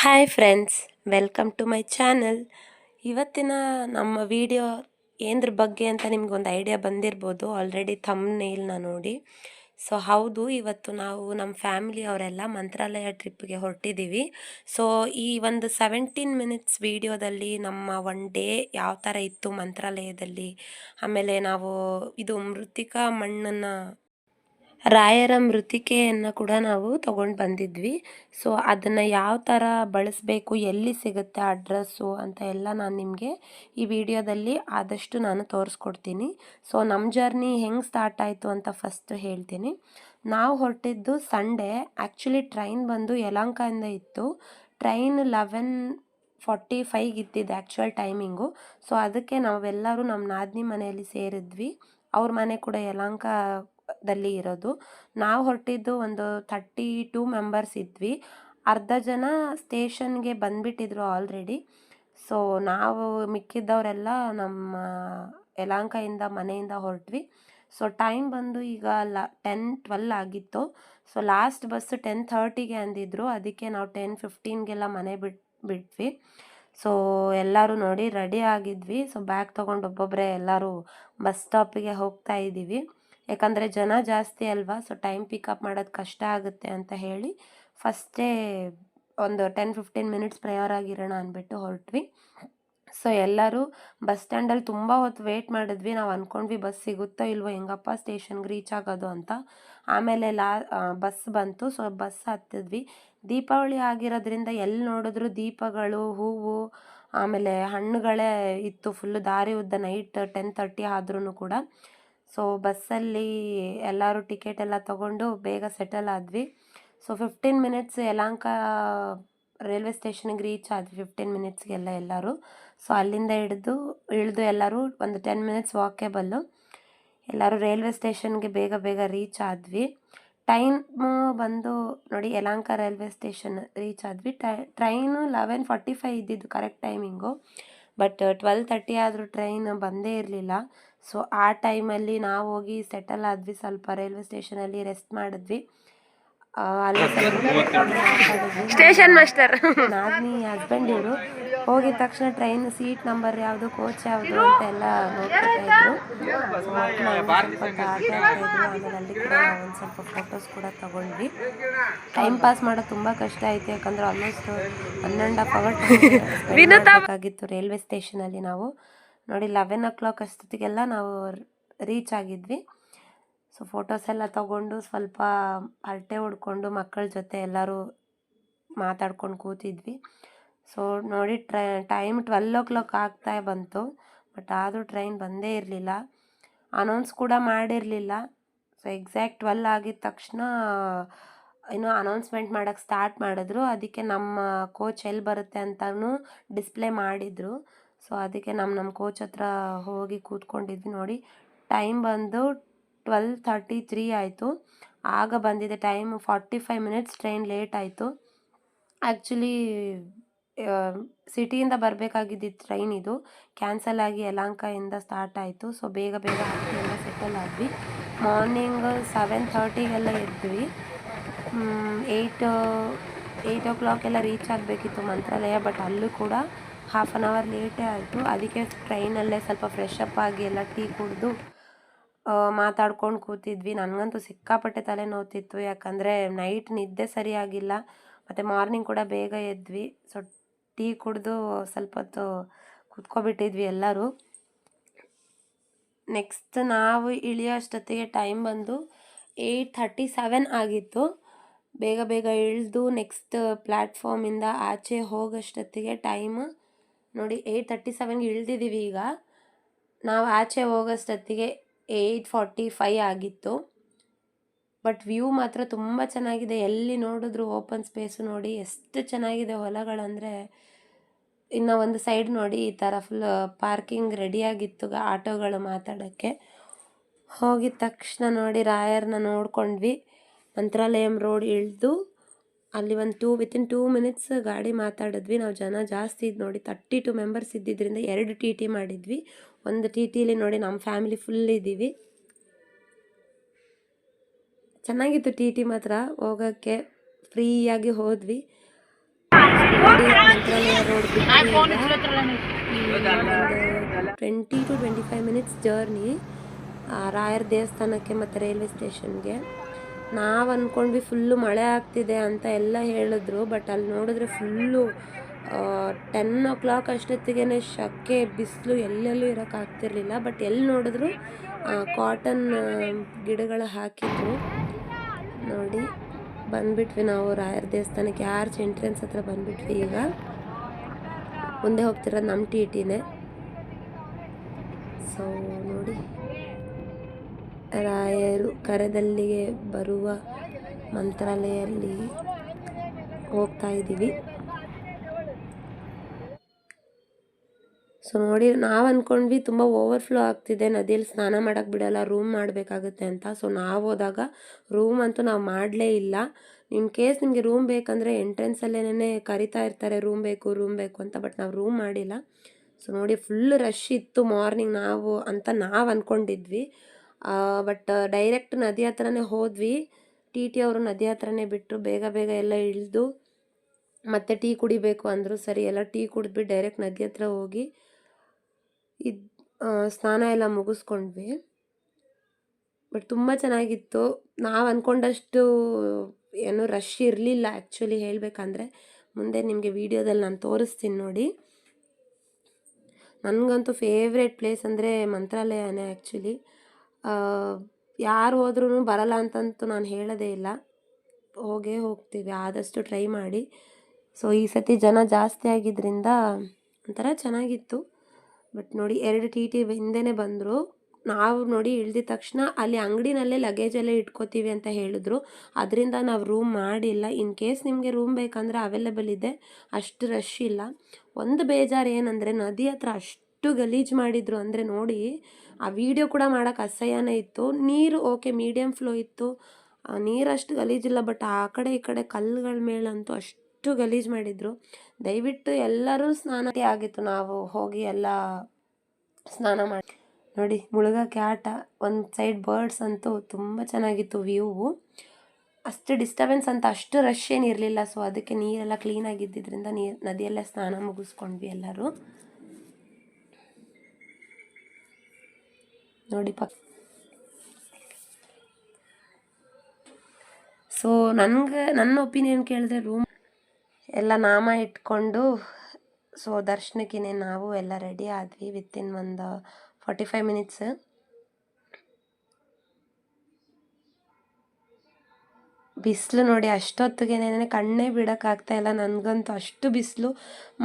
Hi friends, welcome to my channel. ಇವತ್ತಿನ ನಮ್ಮ video ಏನದ್ರ ಬಗ್ಗೆ ಅಂತ ನಿಮ್ಗೊಂದು ಐಡಿಯಾ ಬಂದಿರ್ಬೋದು ಆಲ್ರೆಡಿ ಥಂಬ್ನೇಲ್ನ ನೋಡಿ. ಸೊ ಹೌದು, ಇವತ್ತು ನಾವು ನಮ್ಮ ಫ್ಯಾಮಿಲಿ ಅವರೆಲ್ಲ ಮಂತ್ರಾಲಯ ಟ್ರಿಪ್ಗೆ ಹೊರಟಿದ್ದೀವಿ. ಸೊ ಈ ಒಂದು 17 ಮಿನಿಟ್ಸ್ ವಿಡಿಯೋದಲ್ಲಿ ನಮ್ಮ ಒನ್ ಡೇ ಯಾವ ಥರ ಇತ್ತು ಮಂತ್ರಾಲಯದಲ್ಲಿ, ಆಮೇಲೆ ನಾವು ಇದು ಮೃತ್ತಿಕಾ ಮಣ್ಣನ್ನು ರಾಯರ ಮೃತ್ತಿಕೆಯನ್ನು ಕೂಡ ನಾವು ತೊಗೊಂಡು ಬಂದಿದ್ವಿ. ಸೊ ಅದನ್ನು ಯಾವ ಥರ ಬಳಸಬೇಕು, ಎಲ್ಲಿ ಸಿಗುತ್ತೆ ಅಡ್ರೆಸ್ಸು ಅಂತ ಎಲ್ಲ ನಾನು ನಿಮಗೆ ಈ ವಿಡಿಯೋದಲ್ಲಿ ಆದಷ್ಟು ನಾನು ತೋರಿಸ್ಕೊಡ್ತೀನಿ. ಸೊ ನಮ್ಮ ಜರ್ನಿ ಹೆಂಗೆ ಸ್ಟಾರ್ಟ್ ಆಯಿತು ಅಂತ ಫಸ್ಟ್ ಹೇಳ್ತೀನಿ. ನಾವು ಹೊರಟಿದ್ದು ಸಂಡೇ. ಆ್ಯಕ್ಚುಲಿ ಟ್ರೈನ್ ಬಂದು ಯಲಹಂಕದಿಂದ ಇತ್ತು. ಟ್ರೈನ್ 11:45 ಇದ್ದಿದ್ದು ಆ್ಯಕ್ಚುಯಲ್ ಟೈಮಿಂಗು. ಸೊ ಅದಕ್ಕೆ ನಾವೆಲ್ಲರೂ ನಮ್ಮ ನಾದಿನಿ ಮನೆಯಲ್ಲಿ ಸೇರಿದ್ವಿ. ಅವ್ರ ಮನೆ ಕೂಡ ಯಲಹಂಕದಲ್ಲಿ ಇರೋದು. ನಾವು ಹೊರಟಿದ್ದು ಒಂದು 32 ಮೆಂಬರ್ಸ್ ಇದ್ವಿ. ಅರ್ಧ ಜನ ಸ್ಟೇಷನ್ಗೆ ಬಂದುಬಿಟ್ಟಿದ್ರು ಆಲ್ರೆಡಿ. ಸೊ ನಾವು ಮಿಕ್ಕಿದ್ದವರೆಲ್ಲ ನಮ್ಮ ಯಲಹಂಕದಿಂದ ಮನೆಯಿಂದ ಹೊರಟ್ವಿ. ಸೊ ಟೈಮ್ ಬಂದು ಈಗ 10-12 ಆಗಿತ್ತು. ಸೊ ಲಾಸ್ಟ್ ಬಸ್ಸು 10:30ಗೆ ಅಂದಿದ್ರು. ಅದಕ್ಕೆ ನಾವು 10:15ಗೆಲ್ಲ ಮನೆ ಬಿಟ್ವಿ. ಸೊ ಎಲ್ಲರೂ ನೋಡಿ ರೆಡಿ ಆಗಿದ್ವಿ. ಸೊ ಬ್ಯಾಗ್ ತೊಗೊಂಡು ಒಬ್ಬೊಬ್ಬರೇ ಎಲ್ಲರೂ ಬಸ್ ಸ್ಟಾಪಿಗೆ ಹೋಗ್ತಾ ಇದ್ದೀವಿ. ಯಾಕಂದರೆ ಜನ ಜಾಸ್ತಿ ಅಲ್ವಾ, ಸೊ ಟೈಮ್ ಪಿಕಪ್ ಮಾಡೋದು ಕಷ್ಟ ಆಗುತ್ತೆ ಅಂತ ಹೇಳಿ ಫಸ್ಟೇ ಒಂದು 10-15 ಮಿನಿಟ್ಸ್ ಪ್ರಯರ್ ಆಗಿರೋಣ ಅಂದ್ಬಿಟ್ಟು ಹೊರಟ್ವಿ. ಸೊ ಎಲ್ಲರೂ ಬಸ್ ಸ್ಟ್ಯಾಂಡಲ್ಲಿ ತುಂಬ ಹೊತ್ತು ವೇಟ್ ಮಾಡಿದ್ವಿ. ನಾವು ಅಂದ್ಕೊಂಡ್ವಿ ಬಸ್ ಸಿಗುತ್ತೋ ಇಲ್ವೋ, ಹೆಂಗಪ್ಪ ಸ್ಟೇಷನ್ಗೆ ರೀಚ್ ಆಗೋದು ಅಂತ. ಆಮೇಲೆ ಬಸ್ ಬಂತು. So bus ಹತ್ತಿದ್ವಿ. ದೀಪಾವಳಿ ಆಗಿರೋದ್ರಿಂದ ಎಲ್ಲಿ ನೋಡಿದ್ರು ದೀಪಗಳು, ಹೂವು, ಆಮೇಲೆ ಹಣ್ಣುಗಳೇ ಇತ್ತು ಫುಲ್ಲು ದಾರಿ ಉದ್ದ. ನೈಟ್ 10:30 ಆದ್ರೂ ಕೂಡ. ಸೊ ಬಸ್ಸಲ್ಲಿ ಎಲ್ಲರೂ ಟಿಕೆಟ್ ಎಲ್ಲ ತೊಗೊಂಡು ಬೇಗ ಸೆಟಲ್ ಆದ್ವಿ. ಸೊ 15 ಮಿನಿಟ್ಸ್ ಯಲಹಂಕ ರೈಲ್ವೆ ಸ್ಟೇಷನ್ಗೆ ರೀಚ್ ಆದ್ವಿ. 15 ಮಿನಿಟ್ಸ್ಗೆಲ್ಲ ಎಲ್ಲರೂ. ಸೊ ಅಲ್ಲಿಂದ ಇಳಿದು ಎಲ್ಲರೂ ಒಂದು 10 ಮಿನಿಟ್ಸ್ ವಾಕೇಬಲ್ಲು. ಎಲ್ಲರೂ ರೈಲ್ವೆ ಸ್ಟೇಷನ್ಗೆ ಬೇಗ ಬೇಗ ರೀಚ್ ಆದ್ವಿ. ಟೈಮು ಬಂದು ನೋಡಿ, ಯಲಹಂಕ ರೈಲ್ವೆ ಸ್ಟೇಷನ್ ರೀಚ್ ಆದ್ವಿ. ಟ್ರೈನು 11:45 ಇದ್ದಿದ್ದು ಕರೆಕ್ಟ್ ಟೈಮಿಂಗು. ಬಟ್ 12:30 ಆದರೂ ಟ್ರೈನ್ ಬಂದೇ ಇರಲಿಲ್ಲ. ಸೊ ಆ ಟೈಮಲ್ಲಿ ನಾವು ಹೋಗಿ ಸೆಟಲ್ ಆದ್ವಿ. ಸ್ವಲ್ಪ ರೈಲ್ವೆ ಸ್ಟೇಷನಲ್ಲಿ ರೆಸ್ಟ್ ಮಾಡಿದ್ವಿ. ಅಲ್ಲಿ ಸ್ಟೇಷನ್ ಮಾಸ್ಟರ್ ನಾದಿನಿ ಹಸ್ಬೆಂಡ್ ಇವರು ಹೋಗಿದ ತಕ್ಷಣ ಟ್ರೈನ್ ಸೀಟ್ ನಂಬರ್ ಯಾವುದು, ಕೋಚ್ ಯಾವುದು ಅಂತ ಎಲ್ಲ ನೋಡ್ಕೊತಾ ಇದ್ರು. ಆಮೇಲೆ ಅಲ್ಲಿ ಕೂಡ ನಾವು ಒಂದು ಸ್ವಲ್ಪ ಫೋಟೋಸ್ ಕೂಡ ತಗೊಂಡ್ವಿ. ಟೈಮ್ ಪಾಸ್ ಮಾಡೋದು ತುಂಬ ಕಷ್ಟ ಆಯಿತು. ಯಾಕಂದರೆ ಆಲ್ಮೋಸ್ಟ್ 1.5 ಅವರ್ ಬೇಕಾಗಿತ್ತು ರೈಲ್ವೆ ಸ್ಟೇಷನಲ್ಲಿ. ನಾವು ನೋಡಿ 11 o'clock ಅಷ್ಟೊತ್ತಿಗೆಲ್ಲ ನಾವು ರೀಚ್ ಆಗಿದ್ವಿ. ಸೊ ಫೋಟೋಸ್ ಎಲ್ಲ ತೊಗೊಂಡು ಸ್ವಲ್ಪ ಹರಟೆ ಹೊಡ್ಕೊಂಡು ಮಕ್ಕಳ ಜೊತೆ ಎಲ್ಲರೂ ಮಾತಾಡ್ಕೊಂಡು ಕೂತಿದ್ವಿ. ಸೊ ನೋಡಿ ಟೈಮ್ 12 o'clock ಆಗ್ತಾ ಬಂತು. ಬಟ್ ಆದರೂ ಟ್ರೈನ್ ಬಂದೇ ಇರಲಿಲ್ಲ. ಅನೌನ್ಸ್ ಕೂಡ ಮಾಡಿರಲಿಲ್ಲ. ಸೊ ಎಕ್ಸಾಕ್ಟ್ 12 ಆಗಿದ ತಕ್ಷಣ ಇನ್ನೂ ಅನೌನ್ಸ್ಮೆಂಟ್ ಮಾಡೋಕ್ಕೆ ಸ್ಟಾರ್ಟ್ ಮಾಡಿದ್ರು. ಅದಕ್ಕೆ ನಮ್ಮ ಕೋಚ್ ಎಲ್ಲಿ ಬರುತ್ತೆ ಅಂತಲೂ ಡಿಸ್ಪ್ಲೇ ಮಾಡಿದರು. ಸೊ ಅದಕ್ಕೆ ನಮ್ಮ ಕೋಚ್ ಹತ್ರ ಹೋಗಿ ಕೂತ್ಕೊಂಡಿದ್ವಿ. ನೋಡಿ ಟೈಮ್ ಬಂದು 12:33 ಆಯಿತು. ಆಗ ಬಂದಿದೆ ಟೈಮ್. 45 ಮಿನಿಟ್ಸ್ ಟ್ರೈನ್ ಲೇಟ್ ಆಯಿತು. ಆ್ಯಕ್ಚುಲಿ ಸಿಟಿಯಿಂದ ಬರಬೇಕಾಗಿದ್ದಿದ್ದು ಟ್ರೈನ್ ಇದು ಕ್ಯಾನ್ಸಲ್ ಆಗಿ ಯಲಹಂಕದಿಂದ ಸ್ಟಾರ್ಟ್ ಆಯಿತು. ಸೊ ಬೇಗ ಬೇಗ ಎಲ್ಲ ಸೆಟಲ್ ಆದ್ವಿ. ಮಾರ್ನಿಂಗ್ 7:30ಗೆಲ್ಲ ಎದ್ವಿ. 8 o'clock ಎಲ್ಲ ರೀಚ್ ಆಗಬೇಕಿತ್ತು ಮಂತ್ರಾಲಯ. ಬಟ್ ಅಲ್ಲೂ ಕೂಡ ಹಾಫ್ ಆನ್ ಅವರ್ ಲೇಟೇ ಆಯಿತು. ಅದಕ್ಕೆ ಟ್ರೈನಲ್ಲೇ ಸ್ವಲ್ಪ ಫ್ರೆಶ್ ಅಪ್ ಆಗಿ ಎಲ್ಲ ಟೀ ಕುಡಿದು ಮಾತಾಡ್ಕೊಂಡು ಕೂತಿದ್ವಿ. ನನಗಂತೂ ಸಿಕ್ಕಾಪಟ್ಟೆ ತಲೆ ನೋವ್ತಿತ್ತು. ಯಾಕಂದರೆ ನೈಟ್ ನಿದ್ದೆ ಸರಿಯಾಗಿಲ್ಲ, ಮತ್ತು ಮಾರ್ನಿಂಗ್ ಕೂಡ ಬೇಗ ಎದ್ವಿ. ಸೊ ಟೀ ಕುಡಿದು ಸ್ವಲ್ಪ ಹೊತ್ತು ಕೂತ್ಕೊಬಿಟ್ಟಿದ್ವಿ ಎಲ್ಲರೂ. ನೆಕ್ಸ್ಟ್ ನಾವು ಇಳಿಯೋಷ್ಟೊತ್ತಿಗೆ ಟೈಮ್ ಬಂದು 8:37 ಆಗಿತ್ತು. ಬೇಗ ಬೇಗ ಇಳಿದು ನೆಕ್ಸ್ಟ್ ಪ್ಲ್ಯಾಟ್ಫಾರ್ಮಿಂದ ಆಚೆ ಹೋಗೋಷ್ಟೊತ್ತಿಗೆ ಟೈಮ್ ನೋಡಿ 8:37ಗೆ ಇಳಿದಿದ್ದೀವಿ. ಈಗ ನಾವು ಆಚೆ ಹೋಗೋಷ್ಟೊತ್ತಿಗೆ 8:45 ಆಗಿತ್ತು. ಬಟ್ ವ್ಯೂ ಮಾತ್ರ ತುಂಬ ಚೆನ್ನಾಗಿದೆ. ಎಲ್ಲಿ ನೋಡಿದ್ರು ಓಪನ್ ಸ್ಪೇಸು. ನೋಡಿ ಎಷ್ಟು ಚೆನ್ನಾಗಿದೆ ಹೊಲಗಳಂದರೆ. ಇನ್ನು ಒಂದು ಸೈಡ್ ನೋಡಿ ಈ ಥರ ಫುಲ್ ಪಾರ್ಕಿಂಗ್ ರೆಡಿಯಾಗಿತ್ತು ಆಟೋಗಳು ಮಾತಾಡೋಕ್ಕೆ. ಹೋಗಿದ ತಕ್ಷಣ ನೋಡಿ ರಾಯರನ್ನ ನೋಡ್ಕೊಂಡ್ವಿ. ಮಂತ್ರಾಲಯಂ ರೋಡ್ ಇಳಿದು ಅಲ್ಲಿ ಒಂದು ವಿತಿನ್ 2 ಮಿನಿಟ್ಸ್ ಗಾಡಿ ಮಾತಾಡಿದ್ವಿ. ನಾವು ಜನ ಜಾಸ್ತಿ ಇದ್ದು ನೋಡಿ 32 ಮೆಂಬರ್ಸ್ ಇದ್ದಿದ್ದರಿಂದ 2 TT ಮಾಡಿದ್ವಿ. ಒಂದು TTಲಿ ನೋಡಿ ನಮ್ಮ ಫ್ಯಾಮಿಲಿ ಫುಲ್ ಇದ್ದೀವಿ. ಚೆನ್ನಾಗಿತ್ತು TT ಮಾತ್ರ. ಹೋಗೋಕ್ಕೆ ಫ್ರೀಯಾಗಿ ಹೋದ್ವಿ. ನೋಡಿ ಮಂತ್ರಾಲಯ ರೋಡ್ ಬಿಟ್ಟು ಒಂದು 20 to 25 minutes ಜರ್ನಿ ರಾಯರ ದೇವಸ್ಥಾನಕ್ಕೆ ಮತ್ತು ರೈಲ್ವೆ ಸ್ಟೇಷನ್ಗೆ. ನಾವು ಅಂದ್ಕೊಂಡ್ವಿ ಫುಲ್ಲು ಮಳೆ ಆಗ್ತಿದೆ ಅಂತ ಎಲ್ಲ ಹೇಳಿದ್ರು, ಬಟ್ ಅಲ್ಲಿ ನೋಡಿದ್ರೆ ಫುಲ್ಲು 10 o'clock ಅಷ್ಟೊತ್ತಿಗೆ ಶೆಕೆ ಬಿಸಿಲು ಎಲ್ಲೆಲ್ಲೂ ಇರೋಕ್ಕಾಗ್ತಿರ್ಲಿಲ್ಲ. ಬಟ್ ಎಲ್ಲಿ ನೋಡಿದ್ರು ಕಾಟನ್ ಗಿಡಗಳು ಹಾಕಿದ್ರು. ನೋಡಿ ಬಂದ್ಬಿಟ್ವಿ ನಾವು ರಾಯರ ದೇವಸ್ಥಾನಕ್ಕೆ, ಆರ್ಚ್ ಎಂಟ್ರೆನ್ಸ್ ಹತ್ರ ಬಂದ್ಬಿಟ್ವಿ. ಈಗ ಮುಂದೆ ಹೋಗ್ತಿರೋದು ನಮ್ಮ TTನೇ. ಸೊ ನೋಡಿ ರಾಯರು ಕರೆದಲ್ಲಿಗೆ ಬರುವ ಮಂತ್ರಾಲಯಲ್ಲಿ ಹೋಗ್ತಾ ಇದ್ದೀವಿ. ಸೊ ನೋಡಿ ನಾವು ಅಂದ್ಕೊಂಡ್ವಿ ತುಂಬ ಓವರ್ಫ್ಲೋ ಆಗ್ತಿದೆ, ನದಿಯಲ್ಲಿ ಸ್ನಾನ ಮಾಡೋಕ್ಕೆ ಬಿಡೋಲ್ಲ, ರೂಮ್ ಮಾಡಬೇಕಾಗುತ್ತೆ ಅಂತ. ಸೊ ನಾವು ಹೋದಾಗ ರೂಮ್ ಅಂತೂ ನಾವು ಮಾಡಲೇ ಇಲ್ಲ. ಇನ್ ಕೇಸ್ ನಿಮಗೆ ರೂಮ್ ಬೇಕಂದರೆ ಎಂಟ್ರೆನ್ಸಲ್ಲೇ ಕರಿತಾ ಇರ್ತಾರೆ ರೂಮ್ ಬೇಕು ಅಂತ, ಬಟ್ ನಾವು ರೂಮ್ ಮಾಡಿಲ್ಲ. ಸೊ ನೋಡಿ ಫುಲ್ ರಶ್ ಇತ್ತು ಮಾರ್ನಿಂಗ್ ನಾವು ಅಂದ್ಕೊಂಡಿದ್ವಿ. ಬಟ್ ಡೈರೆಕ್ಟ್ ನದಿ ಹತ್ರನೇ ಹೋದ್ವಿ. TT ಅವರು ನದಿ ಹತ್ರನೇ ಬಿಟ್ಟರು. ಬೇಗ ಎಲ್ಲ ಇಳಿದು ಮತ್ತೆ ಟೀ ಕುಡಿಬೇಕು ಅಂದರು. ಸರಿ ಎಲ್ಲ ಟೀ ಕುಡಿದ್ಬಿಟ್ಟು ಡೈರೆಕ್ಟ್ ನದಿ ಹತ್ರ ಹೋಗಿ ಸ್ನಾನ ಎಲ್ಲ ಮುಗಿಸ್ಕೊಂಡ್ವಿ. ಬಟ್ ತುಂಬ ಚೆನ್ನಾಗಿತ್ತು. ನಾವು ಅಂದ್ಕೊಂಡಷ್ಟು ಏನು ರಶ್ ಇರಲಿಲ್ಲ ಆ್ಯಕ್ಚುಲಿ ಹೇಳಬೇಕಂದ್ರೆ. ಮುಂದೆ ನಿಮಗೆ ವಿಡಿಯೋದಲ್ಲಿ ನಾನು ತೋರಿಸ್ತೀನಿ ನೋಡಿ. ನನಗಂತೂ ಫೇವ್ರೆಟ್ ಪ್ಲೇಸ್ ಅಂದರೆ ಮಂತ್ರಾಲಯನೇ ಆ್ಯಕ್ಚುಲಿ. ಯಾರು ಹೋದ್ರೂ ಬರಲ್ಲ ಅಂತಂತೂ ನಾನು ಹೇಳೋದೇ ಇಲ್ಲ, ಹೋಗ್ತೀವಿ ಆದಷ್ಟು ಟ್ರೈ ಮಾಡಿ. ಸೊ ಈ ಸತಿ ಜನ ಜಾಸ್ತಿ ಆಗಿದ್ದರಿಂದ ಒಂಥರ ಚೆನ್ನಾಗಿತ್ತು. ಬಟ್ ನೋಡಿ 2 TT ಹಿಂದೆನೇ ಬಂದರು. ನಾವು ನೋಡಿ ಇಳ್ದಿದ ತಕ್ಷಣ ಅಲ್ಲಿ ಅಂಗಡಿನಲ್ಲೇ ಲಗೇಜೆಲ್ಲ ಇಟ್ಕೋತೀವಿ ಅಂತ ಹೇಳಿದ್ರು. ಅದರಿಂದ ನಾವು ರೂಮ್ ಮಾಡಿಲ್ಲ. ಇನ್ ಕೇಸ್ ನಿಮಗೆ ರೂಮ್ ಬೇಕಂದರೆ ಅವೈಲೇಬಲ್ ಇದೆ, ಅಷ್ಟು ರಶ್ ಇಲ್ಲ. ಒಂದು ಬೇಜಾರು ಏನಂದರೆ ನದಿ ಹತ್ರ ಅಷ್ಟು ಗಲೀಜು ಮಾಡಿದರು. ಅಂದರೆ ನೋಡಿ ಆ ವಿಡಿಯೋ ಕೂಡ ಮಾಡೋಕ್ಕೆ ಅಸಹ್ಯನೇ ಇತ್ತು. ನೀರು ಓಕೆ ಮೀಡಿಯಮ್ ಫ್ಲೋ ಇತ್ತು, ನೀರಷ್ಟು ಗಲೀಜಿಲ್ಲ. ಬಟ್ ಆ ಕಡೆ ಈ ಕಡೆ ಕಲ್ಲುಗಳ ಮೇಲಂತೂ ಅಷ್ಟು ಗಲೀಜು ಮಾಡಿದರು. ದಯವಿಟ್ಟು ಎಲ್ಲರೂ ಸ್ನಾನ ಆಗಿತ್ತು. ನಾವು ಹೋಗಿ ಎಲ್ಲ ಸ್ನಾನ ಮಾಡಿ ನೋಡಿ ಮುಳುಗೋಕ್ಕೆ ಆಟ. ಒಂದು ಸೈಡ್ ಬರ್ಡ್ಸ್ ಅಂತೂ ತುಂಬ ಚೆನ್ನಾಗಿತ್ತು ವ್ಯೂ. ಅಷ್ಟು ಡಿಸ್ಟರ್ಬೆನ್ಸ್ ಅಂತ ಅಷ್ಟು ರಶ್ ಏನಿರಲಿಲ್ಲ. ಸೊ ಅದಕ್ಕೆ ನೀರೆಲ್ಲ ಕ್ಲೀನಾಗಿದ್ದರಿಂದ ನದಿಯಲ್ಲೇ ಸ್ನಾನ ಮುಗಿಸ್ಕೊಂಡ್ವಿ ಎಲ್ಲರೂ. ನೋಡಿ ಸೊ ನನ್ನ ಒಪಿನಿಯನ್ ಕೇಳಿದ್ರೆ ರೂಮ್ ಎಲ್ಲ ನಾಮ ಇಟ್ಕೊಂಡು ಸೊ ದರ್ಶನಕ್ಕೆ ನಾವು ಎಲ್ಲ ರೆಡಿ ಆದ್ವಿ ವಿತಿನ್ ಒಂದು 45 minutes. ಬಿಸಿಲು ನೋಡಿ ಅಷ್ಟೊತ್ತಿಗೆ ಕಣ್ಣೇ ಬಿಡೋಕ್ಕಾಗ್ತಾ ಇಲ್ಲ. ನನಗಂತೂ ಅಷ್ಟು ಬಿಸಿಲು.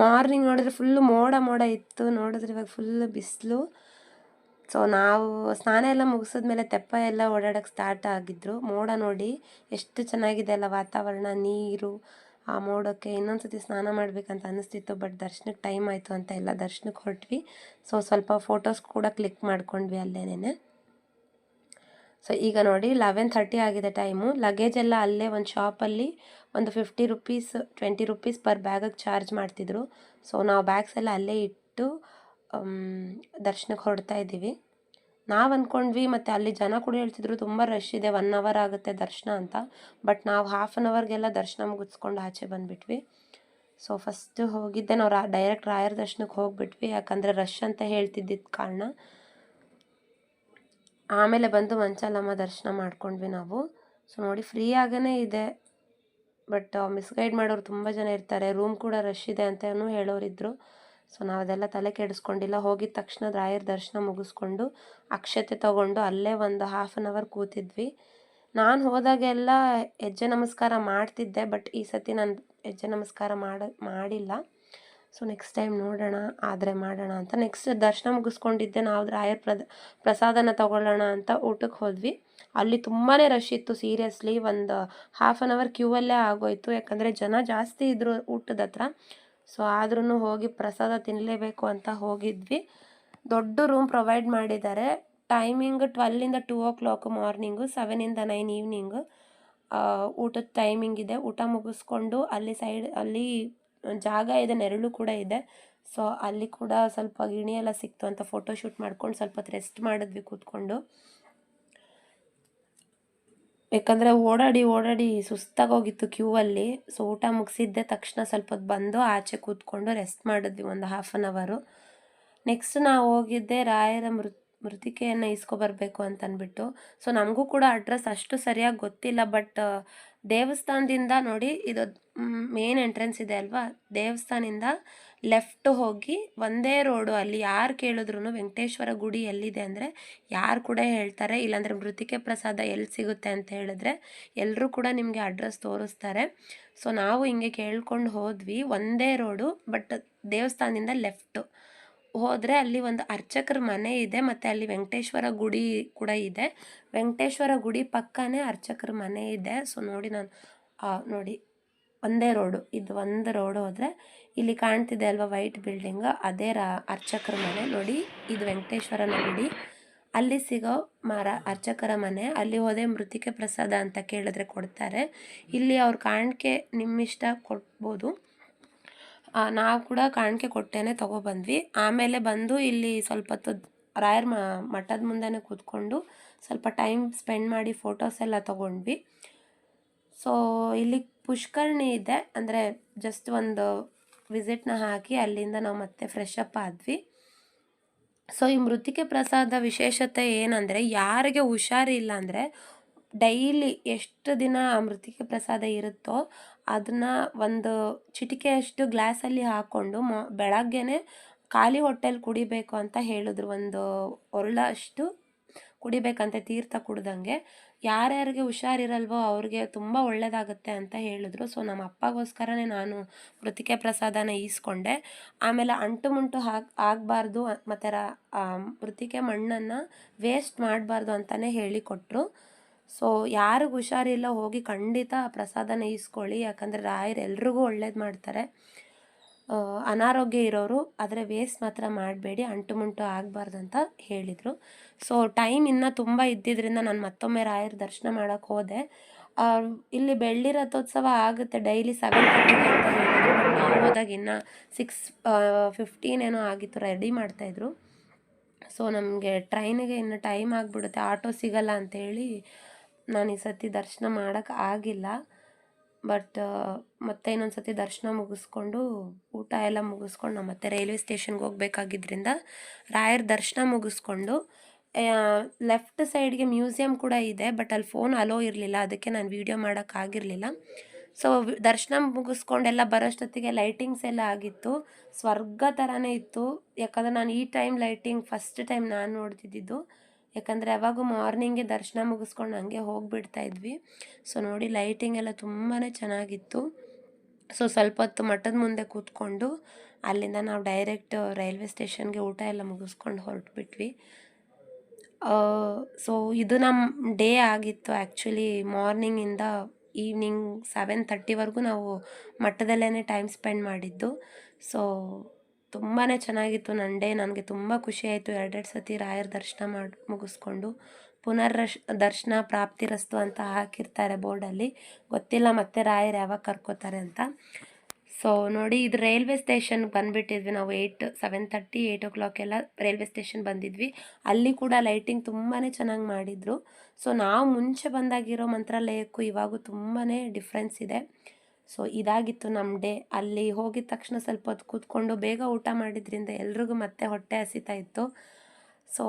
ಮಾರ್ನಿಂಗ್ ನೋಡಿದ್ರೆ ಫುಲ್ಲು ಮೋಡ ಇತ್ತು, ನೋಡಿದ್ರೆ ಇವಾಗ ಫುಲ್ಲು ಬಿಸಿಲು. ಸೊ ನಾವು ಸ್ನಾನ ಎಲ್ಲ ಮುಗಿಸಿದ್ಮೇಲೆ ತೆಪ್ಪ ಎಲ್ಲ ಓಡಾಡೋಕ್ಕೆ ಸ್ಟಾರ್ಟ್ ಆಗಿದ್ರು. ಮೋಡ ನೋಡಿ ಎಷ್ಟು ಚೆನ್ನಾಗಿದೆ ಅಲ್ಲ ವಾತಾವರಣ, ನೀರು, ಆ ಮೋಡಕ್ಕೆ ಇನ್ನೊಂದು ಸತಿ ಸ್ನಾನ ಮಾಡಬೇಕಂತ ಅನ್ನಿಸ್ತಿತ್ತು. ಬಟ್ ದರ್ಶನಕ್ಕೆ ಟೈಮ್ ಆಯಿತು ಅಂತ ಎಲ್ಲ ದರ್ಶನಕ್ಕೆ ಹೊರಟ್ವಿ. ಸೊ ಸ್ವಲ್ಪ ಫೋಟೋಸ್ ಕೂಡ ಕ್ಲಿಕ್ ಮಾಡ್ಕೊಂಡ್ವಿ ಅಲ್ಲೇನೆ. ಸೊ ಈಗ ನೋಡಿ 11:30 ಆಗಿದೆ ಟೈಮು. ಲಗೇಜ್ ಎಲ್ಲ ಅಲ್ಲೇ ಒಂದು ಶಾಪಲ್ಲಿ ಒಂದು 50 rupees 20 rupees ಪರ್ ಬ್ಯಾಗಿಗೆ ಚಾರ್ಜ್ ಮಾಡ್ತಿದ್ರು. ಸೊ ನಾವು ಬ್ಯಾಗ್ಸ್ ಎಲ್ಲ ಅಲ್ಲೇ ಇಟ್ಟು ದರ್ಶನಕ್ಕೆ ಹೊರಡ್ತಾ ಇದ್ದೀವಿ. ನಾವು ಅಂದ್ಕೊಂಡ್ವಿ, ಮತ್ತು ಅಲ್ಲಿ ಜನ ಕೂಡ ಹೇಳ್ತಿದ್ರು ತುಂಬ ರಶ್ ಇದೆ, 1 hour ಆಗುತ್ತೆ ದರ್ಶನ ಅಂತ. ಬಟ್ ನಾವು 1/2 hourಗೆಲ್ಲ ದರ್ಶನ ಮುಗಿಸ್ಕೊಂಡು ಆಚೆ ಬಂದುಬಿಟ್ವಿ. ಸೊ ಫಸ್ಟು ಹೋಗಿದ್ದೆ ನಾವು ಡೈರೆಕ್ಟ್ ರಾಯರ ದರ್ಶನಕ್ಕೆ ಹೋಗಿಬಿಟ್ವಿ, ಯಾಕಂದರೆ ರಶ್ ಅಂತ ಹೇಳ್ತಿದ್ದಿದ್ದ ಕಾರಣ. ಆಮೇಲೆ ಬಂದು ಮಂಚಾಲಮ್ಮ ದರ್ಶನ ಮಾಡ್ಕೊಂಡ್ವಿ ನಾವು. ಸೊ ನೋಡಿ ಫ್ರೀ ಆಗೇ ಇದೆ, ಬಟ್ ಮಿಸ್ಗೈಡ್ ಮಾಡೋರು ತುಂಬ ಜನ ಇರ್ತಾರೆ. ರೂಮ್ ಕೂಡ ರಶ್ ಇದೆ ಅಂತಲೂ ಹೇಳೋರಿದ್ರು. ಸೊ ನಾವು ಅದೆಲ್ಲ ತಲೆ ಕೆಡಿಸ್ಕೊಂಡಿಲ್ಲ. ಹೋಗಿದ ತಕ್ಷಣ ರಾಯರ ದರ್ಶನ ಮುಗಿಸ್ಕೊಂಡು ಅಕ್ಷತೆ ತೊಗೊಂಡು ಅಲ್ಲೇ ಒಂದು 1/2 hour ಕೂತಿದ್ವಿ. ನಾನು ಹೋದಾಗೆಲ್ಲ ಹೆಜ್ಜೆ ನಮಸ್ಕಾರ ಮಾಡ್ತಿದ್ದೆ, ಬಟ್ ಈ ಸತಿ ನಾನು ಹೆಜ್ಜೆ ನಮಸ್ಕಾರ ಮಾಡಿಲ್ಲ. ಸೊ ನೆಕ್ಸ್ಟ್ ಟೈಮ್ ನೋಡೋಣ, ಆದರೆ ಮಾಡೋಣ ಅಂತ. ನೆಕ್ಸ್ಟ್ ದರ್ಶನ ಮುಗಿಸ್ಕೊಂಡಿದ್ದೆ ನಾವು ರಾಯರ ಪ್ರಸಾದನ ತೊಗೊಳ್ಳೋಣ ಅಂತ ಊಟಕ್ಕೆ ಹೋದ್ವಿ. ಅಲ್ಲಿ ತುಂಬಾ ರಶ್ ಇತ್ತು ಸೀರಿಯಸ್ಲಿ. ಒಂದು 1/2 hour ಕ್ಯೂವಲ್ಲೇ ಆಗೋಯ್ತು, ಯಾಕಂದರೆ ಜನ ಜಾಸ್ತಿ ಇದ್ದರು ಊಟದ ಹತ್ರ. ಸೊ ಆದ್ರೂ ಹೋಗಿ ಪ್ರಸಾದ ತಿನ್ನಲೇಬೇಕು ಅಂತ ಹೋಗಿದ್ವಿ. ದೊಡ್ಡ ರೂಮ್ ಪ್ರೊವೈಡ್ ಮಾಡಿದ್ದಾರೆ. Timing 12 to 2 o'clock morning, 7 to 9 evening ಊಟದ ಟೈಮಿಂಗ್ ಇದೆ. ಊಟ ಮುಗಿಸ್ಕೊಂಡು ಅಲ್ಲಿ ಜಾಗ ಇದೆ, ನೆರಳು ಕೂಡ ಇದೆ. ಸೊ ಅಲ್ಲಿ ಕೂಡ ಸ್ವಲ್ಪ ಗಿಣಿ ಎಲ್ಲ ಸಿಕ್ತು ಅಂತ ಫೋಟೋಶೂಟ್ ಮಾಡ್ಕೊಂಡು ಸ್ವಲ್ಪ ಹೊತ್ತು ರೆಸ್ಟ್ ಮಾಡಿದ್ವಿ ಕೂತ್ಕೊಂಡು. ಯಾಕಂದರೆ ಓಡಾಡಿ ಸುಸ್ತಾಗೋಗಿತ್ತು ಕ್ಯೂ ಅಲ್ಲಿ. ಸೊ ಊಟ ಮುಗಿಸಿದ್ದೆ ತಕ್ಷಣ ಸ್ವಲ್ಪ ಹೊತ್ತು ಬಂದು ಆಚೆ ಕೂತ್ಕೊಂಡು ರೆಸ್ಟ್ ಮಾಡಿದ್ವಿ ಒಂದು ಹಾಫ್ ಆನ್ ಅವರು. ನೆಕ್ಸ್ಟ್ ನಾವು ಹೋಗಿದ್ದೆ ರಾಯರ ಮೃತ್ತಿಕೆಯನ್ನು ಇಸ್ಕೊಬರ್ಬೇಕು ಅಂತ ಅಂದ್ಬಿಟ್ಟು. ಸೊ ನಮಗೂ ಕೂಡ ಅಡ್ರೆಸ್ ಅಷ್ಟು ಸರಿಯಾಗಿ ಗೊತ್ತಿಲ್ಲ, ಬಟ್ ದೇವಸ್ಥಾನದಿಂದ ನೋಡಿ ಇದು ಮೇನ್ ಎಂಟ್ರೆನ್ಸ್ ಇದೆ ಅಲ್ವಾ, ದೇವಸ್ಥಾನದಿಂದ ಲೆಫ್ಟ್ ಹೋಗಿ ಒಂದೇ ರೋಡು. ಅಲ್ಲಿ ಯಾರು ಕೇಳಿದ್ರು ವೆಂಕಟೇಶ್ವರ ಗುಡಿ ಎಲ್ಲಿದೆ ಅಂದರೆ ಯಾರು ಕೂಡ ಹೇಳ್ತಾರೆ, ಇಲ್ಲಾಂದರೆ ಮೃತ್ತಿಕೆ ಪ್ರಸಾದ ಎಲ್ಲಿ ಸಿಗುತ್ತೆ ಅಂತ ಹೇಳಿದ್ರೆ ಎಲ್ಲರೂ ಕೂಡ ನಿಮಗೆ ಅಡ್ರೆಸ್ ತೋರಿಸ್ತಾರೆ. ಸೊ ನಾವು ಹಿಂಗೆ ಕೇಳ್ಕೊಂಡು ಹೋದ್ವಿ, ಒಂದೇ ರೋಡು, ಬಟ್ ದೇವಸ್ಥಾನದಿಂದ ಲೆಫ್ಟು ಹೋದರೆ ಅಲ್ಲಿ ಒಂದು ಅರ್ಚಕರ ಮನೆ ಇದೆ, ಮತ್ತು ಅಲ್ಲಿ ವೆಂಕಟೇಶ್ವರ ಗುಡಿ ಕೂಡ ಇದೆ. ವೆಂಕಟೇಶ್ವರ ಗುಡಿ ಪಕ್ಕನೇ ಅರ್ಚಕರ ಮನೆ ಇದೆ. ಸೊ ನೋಡಿ ನಾನು ನೋಡಿ ಒಂದೇ ರೋಡು, ಇದು ಒಂದು ರೋಡು ಹೋದರೆ ಇಲ್ಲಿ ಕಾಣ್ತಿದೆ ಅಲ್ವಾ ವೈಟ್ ಬಿಲ್ಡಿಂಗ್, ಅದೇ ಅರ್ಚಕರ ಮನೆ. ನೋಡಿ ಇದು ವೆಂಕಟೇಶ್ವರನ ಗುಡಿ, ಅಲ್ಲಿ ಸಿಗೋ ಅರ್ಚಕರ ಮನೆ. ಅಲ್ಲಿ ಹೋದೆ ಮೃತ್ತಿಕೆ ಪ್ರಸಾದ ಅಂತ ಕೇಳಿದ್ರೆ ಕೊಡ್ತಾರೆ. ಇಲ್ಲಿ ಅವ್ರ ಕಾಣಿಕೆ ನಿಮ್ಮಿಷ್ಟ ಕೊಡ್ಬೋದು. ನಾವು ಕೂಡ ಕಾಣಿಕೆ ಕೊಟ್ಟೇನೆ ತೊಗೊಬಂದ್ವಿ. ಆಮೇಲೆ ಬಂದು ಇಲ್ಲಿ ಸ್ವಲ್ಪ ಹೊತ್ತು ರಾಯರ ಮಠದ ಮುಂದೆನೇ ಕೂತ್ಕೊಂಡು ಸ್ವಲ್ಪ ಟೈಮ್ ಸ್ಪೆಂಡ್ ಮಾಡಿ ಫೋಟೋಸ್ ಎಲ್ಲ ತೊಗೊಂಡ್ವಿ. ಸೊ ಇಲ್ಲಿ ಪುಷ್ಕರಣಿ ಇದೆ, ಅಂದರೆ ಜಸ್ಟ್ ಒಂದು ವಿಸಿಟ್ನ ಹಾಕಿ ಅಲ್ಲಿಂದ ನಾವು ಮತ್ತೆ ಫ್ರೆಶ್ ಅಪ್ ಆದ್ವಿ. ಸೊ ಈ ಮೃತ್ತಿಕೆ ಪ್ರಸಾದ ವಿಶೇಷತೆ ಏನಂದರೆ, ಯಾರಿಗೆ ಹುಷಾರಿಲ್ಲ ಅಂದರೆ ಡೈಲಿ ಎಷ್ಟು ದಿನ ಆ ಮೃತ್ತಿಕೆ ಪ್ರಸಾದ ಇರುತ್ತೋ ಅದನ್ನು ಒಂದು ಚಿಟಿಕೆಯಷ್ಟು ಗ್ಲಾಸಲ್ಲಿ ಹಾಕ್ಕೊಂಡು ಬೆಳಗ್ಗೆನೆ ಖಾಲಿ ಹೊಟ್ಟೆಲಿ ಕುಡಿಬೇಕು ಅಂತ ಹೇಳಿದ್ರು. ಒಂದು ಒರಳಷ್ಟು ಕುಡಿಬೇಕಂತೆ, ತೀರ್ಥ ಕುಡ್ದಂಗೆ. ಯಾರ್ಯಾರಿಗೆ ಹುಷಾರಿರಲ್ವೋ ಅವ್ರಿಗೆ ತುಂಬ ಒಳ್ಳೆಯದಾಗುತ್ತೆ ಅಂತ ಹೇಳಿದ್ರು. ಸೊ ನಮ್ಮ ಅಪ್ಪಗೋಸ್ಕರನೇ ನಾನು ಮೃತ್ತಿಕೆ ಪ್ರಸಾದನ ಈಸ್ಕೊಂಡೆ. ಆಮೇಲೆ ಅಂಟು ಮುಂಟು ಆಗಬಾರ್ದು, ಮತ್ತು ಮೃತ್ತಿಕೆ ಮಣ್ಣನ್ನು ವೇಸ್ಟ್ ಮಾಡಬಾರ್ದು ಅಂತಲೇ ಹೇಳಿಕೊಟ್ರು. ಸೊ ಯಾರಿಗೆ ಹುಷಾರಿಲ್ಲ ಹೋಗಿ ಖಂಡಿತ ಪ್ರಸಾದನ ಈಸ್ಕೊಳ್ಳಿ, ಯಾಕಂದರೆ ರಾಯರು ಎಲ್ರಿಗೂ ಒಳ್ಳೇದು ಮಾಡ್ತಾರೆ. ಅನಾರೋಗ್ಯ ಇರೋರು ಆದರೆ ವೇಸ್ಟ್ ಮಾತ್ರ ಮಾಡಬೇಡಿ, ಅಂಟು ಮುಂಟು ಆಗಬಾರ್ದು ಅಂತ ಹೇಳಿದರು. ಸೊ ಟೈಮ್ ಇನ್ನೂ ತುಂಬ ಇದ್ದಿದ್ದರಿಂದ ನಾನು ಮತ್ತೊಮ್ಮೆ ರಾಯರ ದರ್ಶನ ಮಾಡೋಕ್ಕೆ ಹೋದೆ. ಇಲ್ಲಿ ಬೆಳ್ಳಿ ರಥೋತ್ಸವ ಆಗುತ್ತೆ ಡೈಲಿ 7:30 ಅಂತ ಹೇಳಿದ್ರು, ಬಟ್ ನಾವು ಹೋದಾಗ ಇನ್ನೂ 6:15 ಏನೋ ಆಗಿತ್ತು, ರೆಡಿ ಮಾಡ್ತಾಯಿದ್ರು. ಸೊ ನಮಗೆ ಟ್ರೈನಿಗೆ ಇನ್ನು ಟೈಮ್ ಆಗಿಬಿಡುತ್ತೆ, ಆಟೋ ಸಿಗಲ್ಲ ಅಂಥೇಳಿ ನಾನು ಈ ಸತಿ ದರ್ಶನ ಮಾಡೋಕ್ಕೆ ಆಗಿಲ್ಲ. ಬಟ್ ಮತ್ತೆ ಇನ್ನೊಂದು ಸತಿ ದರ್ಶನ ಮುಗಿಸ್ಕೊಂಡು ಊಟ ಎಲ್ಲ ಮುಗಿಸ್ಕೊಂಡು ನಾವು ಮತ್ತೆ ರೈಲ್ವೆ ಸ್ಟೇಷನ್ಗೆ ಹೋಗ್ಬೇಕಾಗಿದ್ದರಿಂದ ರಾಯರ ದರ್ಶನ ಮುಗಿಸ್ಕೊಂಡು ಲೆಫ್ಟ್ ಸೈಡ್ಗೆ ಮ್ಯೂಸಿಯಂ ಕೂಡ ಇದೆ, ಬಟ್ ಅಲ್ಲಿ ಫೋನ್ ಅಲೋ ಇರಲಿಲ್ಲ, ಅದಕ್ಕೆ ನಾನು ವೀಡಿಯೋ ಮಾಡೋಕ್ಕಾಗಿರಲಿಲ್ಲ. ಸೊ ದರ್ಶನ ಮುಗಿಸ್ಕೊಂಡೆಲ್ಲ ಬರೋಷ್ಟೊತ್ತಿಗೆ ಲೈಟಿಂಗ್ಸ್ ಎಲ್ಲ ಆಗಿತ್ತು, ಸ್ವರ್ಗ ಥರನೇ ಇತ್ತು. ಯಾಕಂದರೆ ನಾನು ಈ ಟೈಮ್ ಲೈಟಿಂಗ್ ಫಸ್ಟ್ ಟೈಮ್ ನಾನು ನೋಡ್ತಿದ್ದಿದ್ದು, ಯಾಕಂದರೆ ಯಾವಾಗೂ ಮಾರ್ನಿಂಗೆ ದರ್ಶನ ಮುಗಿಸ್ಕೊಂಡು ಹಂಗೆ ಹೋಗಿಬಿಡ್ತಾ ಇದ್ವಿ. ಸೊ ನೋಡಿ ಲೈಟಿಂಗ್ ಎಲ್ಲ ತುಂಬಾ ಚೆನ್ನಾಗಿತ್ತು. ಸೊ ಸ್ವಲ್ಪ ಹೊತ್ತು ಮಠದ ಮುಂದೆ ಕೂತ್ಕೊಂಡು ಅಲ್ಲಿಂದ ನಾವು ಡೈರೆಕ್ಟ್ ರೈಲ್ವೆ ಸ್ಟೇಷನ್ಗೆ ಊಟ ಎಲ್ಲ ಮುಗಿಸ್ಕೊಂಡು ಹೊರಟ್ಬಿಟ್ವಿ. ಸೊ ಇದು ನಮ್ಮ ಡೇ ಆಗಿತ್ತು. ಆ್ಯಕ್ಚುಲಿ ಮಾರ್ನಿಂಗಿಂದ ಈವ್ನಿಂಗ್ 7:30ವರೆಗೂ ನಾವು ಮಠದಲ್ಲೇ ಟೈಮ್ ಸ್ಪೆಂಡ್ ಮಾಡಿದ್ದು. ಸೊ ತುಂಬಾ ಚೆನ್ನಾಗಿತ್ತು ನನ್ನ ಡೇ. ನನಗೆ ತುಂಬ ಖುಷಿಯಾಯಿತು, 2 ಸತಿ ರಾಯರ ದರ್ಶನ ಮುಗಿಸ್ಕೊಂಡು. ದರ್ಶನ ಪ್ರಾಪ್ತಿರಸ್ತು ಅಂತ ಹಾಕಿರ್ತಾರೆ ಬೋರ್ಡಲ್ಲಿ, ಗೊತ್ತಿಲ್ಲ ಮತ್ತೆ ರಾಯರು ಯಾವಾಗ ಕರ್ಕೋತಾರೆ ಅಂತ. ಸೊ ನೋಡಿ ಇದು ರೈಲ್ವೆ ಸ್ಟೇಷನ್ಗೆ ಬಂದುಬಿಟ್ಟಿದ್ವಿ ನಾವು. 7:30 8 ಎಲ್ಲ ರೈಲ್ವೆ ಸ್ಟೇಷನ್ ಬಂದಿದ್ವಿ. ಅಲ್ಲಿ ಕೂಡ ಲೈಟಿಂಗ್ ತುಂಬಾ ಚೆನ್ನಾಗಿ ಮಾಡಿದರು. ಸೊ ನಾವು ಮುಂಚೆ ಬಂದಾಗಿರೋ ಮಂತ್ರಾಲಯಕ್ಕೂ ಇವಾಗೂ ತುಂಬಾ ಡಿಫ್ರೆನ್ಸ್ ಇದೆ. ಸೊ ಇದಾಗಿತ್ತು ನಮ್ಮ ಡೇ. ಅಲ್ಲಿ ಹೋಗಿದ ತಕ್ಷಣ ಸ್ವಲ್ಪ ಹೊತ್ತು ಕೂತ್ಕೊಂಡು ಬೇಗ ಊಟ ಮಾಡಿದ್ರಿಂದ ಎಲ್ರಿಗೂ ಮತ್ತೆ ಹೊಟ್ಟೆ ಹಸಿತಾ ಇತ್ತು. ಸೊ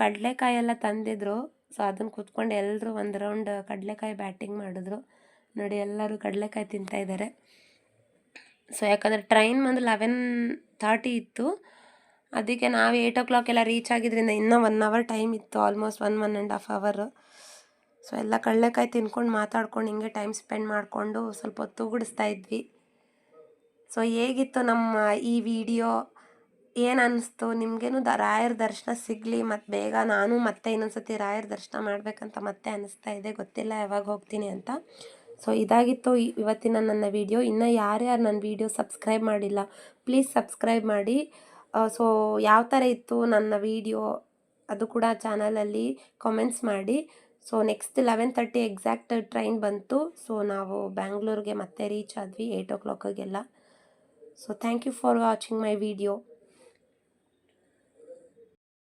ಕಡಲೆಕಾಯಿ ಎಲ್ಲ ತಂದಿದ್ರು. ಸೊ ಅದನ್ನು ಕೂತ್ಕೊಂಡು ಎಲ್ಲರೂ ಒಂದು ರೌಂಡ್ ಕಡಲೆಕಾಯಿ ಬ್ಯಾಟಿಂಗ್ ಮಾಡಿದ್ರು. ನೋಡಿ ಎಲ್ಲರೂ ಕಡಲೆಕಾಯಿ ತಿಂತಾಯಿದ್ದಾರೆ. ಸೊ ಯಾಕಂದರೆ ಟ್ರೈನ್ ಬಂದು 11:30 ಇತ್ತು, ಅದಕ್ಕೆ ನಾವು 8 ಎಲ್ಲ ರೀಚ್ ಆಗಿದ್ದರಿಂದ ಇನ್ನೂ 1 ಅವರ್ ಟೈಮ್ ಇತ್ತು, ಆಲ್ಮೋಸ್ಟ್ 1.5 ಅವರ್. ಸೊ ಎಲ್ಲ ಕಡಲೆಕಾಯಿ ತಿನ್ಕೊಂಡು ಮಾತಾಡ್ಕೊಂಡು ಹಿಂಗೆ ಟೈಮ್ ಸ್ಪೆಂಡ್ ಮಾಡಿಕೊಂಡು ಸ್ವಲ್ಪ ಹೊತ್ತು ಉಗುಡಿಸ್ತಾ ಇದ್ವಿ. ಸೊ ಹೇಗಿತ್ತು ನಮ್ಮ ಈ ವಿಡಿಯೋ, ಏನು ಅನ್ನಿಸ್ತು ನಿಮಗೇನು? ರಾಯರ ದರ್ಶನ ಸಿಗಲಿ ಮತ್ತು ಬೇಗ ನಾನು ಮತ್ತೆ ಇನ್ನೊಂದು ಸತಿ ರಾಯರ ದರ್ಶನ ಮಾಡಬೇಕಂತ ಮತ್ತೆ ಅನ್ನಿಸ್ತಾ ಇದೆ, ಗೊತ್ತಿಲ್ಲ ಯಾವಾಗ ಹೋಗ್ತೀನಿ ಅಂತ. ಸೊ ಇದಾಗಿತ್ತು ಇವತ್ತಿನ ನನ್ನ ವಿಡಿಯೋ. ಇನ್ನೂ ಯಾರ್ಯಾರು ನನ್ನ ವಿಡಿಯೋ ಸಬ್ಸ್ಕ್ರೈಬ್ ಮಾಡಿಲ್ಲ ಪ್ಲೀಸ್ ಸಬ್ಸ್ಕ್ರೈಬ್ ಮಾಡಿ. ಸೊ ಯಾವ ಥರ ಇತ್ತು ನನ್ನ ವಿಡಿಯೋ ಅದು ಕೂಡ ಚಾನಲಲ್ಲಿ ಕಾಮೆಂಟ್ಸ್ ಮಾಡಿ. ಸೊ ನೆಕ್ಸ್ಟ್ 11:30 ಎಕ್ಸಾಕ್ಟ್ ಟ್ರೈನ್ ಬಂತು. ಸೊ ನಾವು ಬ್ಯಾಂಗ್ಳೂರಿಗೆ ಮತ್ತೆ ರೀಚ್ ಆದ್ವಿ 8 o'clockಗೆಲ್ಲ. So thank you for watching my video.